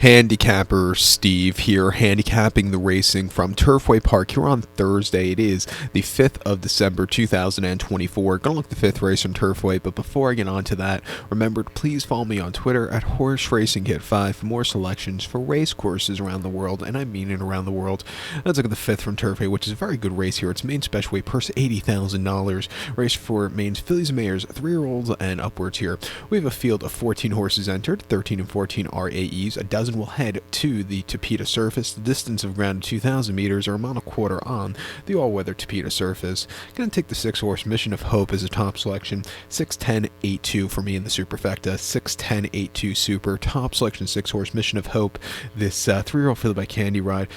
Handicapper Steve here, handicapping the racing from Turfway Park here on Thursday. It is the 5th of December 2024. Gonna look at the 5th race from Turfway, but before I get on to that, remember to please follow me on Twitter at HorseRacingKit5 for more selections for race courses around the world, and I mean it around the world. Let's look at the 5th from Turfway, which is a very good race here. It's main special weight purse $80,000. Race for mains, fillies and mares, 3-year-olds and upwards here. We have a field of 14 horses entered, 13 and 14 are AEs, a dozen will head to the Tapeta surface. The distance of ground 2,000 meters or a mile and a quarter on the all-weather Tapeta surface. Going to take the 6-horse Mission of Hope as a top selection. 6-10-8-2 for me in the superfecta. 6-10-8-2 super. Top selection 6-horse Mission of Hope. This 3-year-old filly by Candy Ride.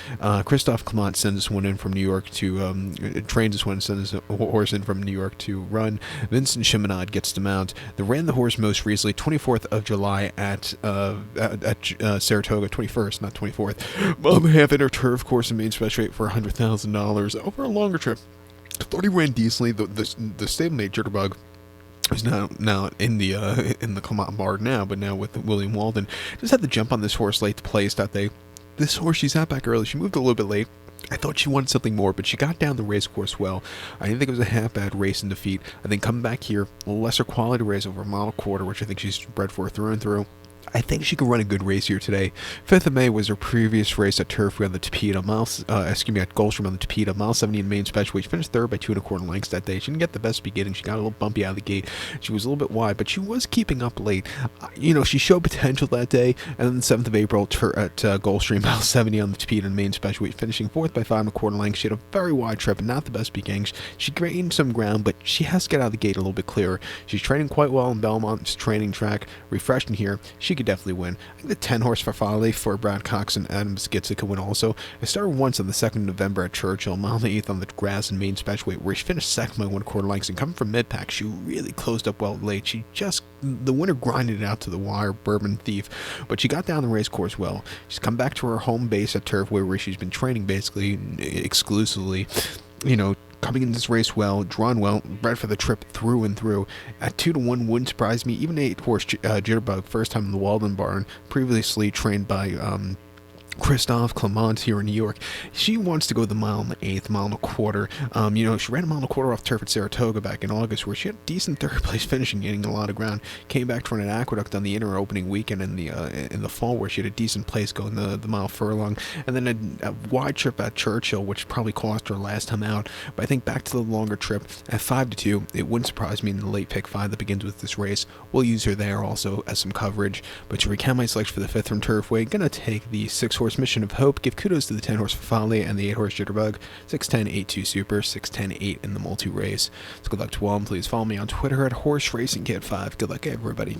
Christophe Clement sends this one in from New York to trains this one, sends this horse in from New York to run. Vincent Chaminade gets to mount. They ran the horse most recently 24th of July at Saratoga, 21st, not 24th. Half inner turf course and main special weight for $100,000 over a longer trip. Thought he ran decently. The stablemate Jitterbug is now in the Clement bar now, but now with William Walden. Just had to jump on this horse late to place that day. This horse, she sat back early. She moved a little bit late. I thought she wanted something more, but she got down the race course well. I didn't think it was a half-bad race in defeat. I think coming back here, a lesser quality race over a mile and a quarter, which I think she's bred for through and through. I think she can run a good race here today. 5th of May was her previous race at Turfway on the Tapeta, at Gulfstream on the Tapeta, mile 70 in main special weight. She finished third by 2 1/4 lengths that day. She didn't get the best beginning. She got a little bumpy out of the gate. She was a little bit wide, but she was keeping up late. She showed potential that day. And then the 7th of April at Gulfstream, mile 70 on the Tapeta in main special weight, finishing fourth by 5 1/4 lengths. She had a very wide trip and not the best beginning. She gained some ground, but she has to get out of the gate a little bit clearer. She's training quite well in Belmont's training track. Refreshed in here, she could definitely win. I think the 10-horse Farfalle for Brad Cox and Adams gets it could win also. I started once on the 2nd of November at Churchill, mile and 8th on the grass and main special weight, where she finished second by 1 1/4 lengths. And coming from mid-pack, she really closed up well late. The winner grinded it out to the wire, Bourbon Thief, but she got down the race course well. She's come back to her home base at Turfway, where she's been training basically exclusively. Coming in this race well, drawn well, bred for the trip through and through. At 2-1 wouldn't surprise me. Even 8-horse Jitterbug, first time in the Walden barn, previously trained by Christophe Clement here in New York. She wants to go the mile and the 8th, mile and a quarter. She ran a mile and a quarter off turf at Saratoga back in August, where she had a decent third place finishing, gaining a lot of ground. Came back to run an Aqueduct on the inner opening weekend in the fall, where she had a decent place going the mile furlong, and then a wide trip at Churchill, which probably cost her last time out. But I think back to the longer trip at 5-2, it wouldn't surprise me in the late pick 5 that begins with this race. We'll use her there also as some coverage. But to recount my selection for the 5th from Turfway, gonna take the 6-horse Mission of Hope, give kudos to the 10-horse Farfalle and the 8-horse Jitterbug. 6-10-8-2 super, 6-10-8 in the multi-race. So good luck to all, and please follow me on Twitter at HorseRacingKit5. Good luck, everybody.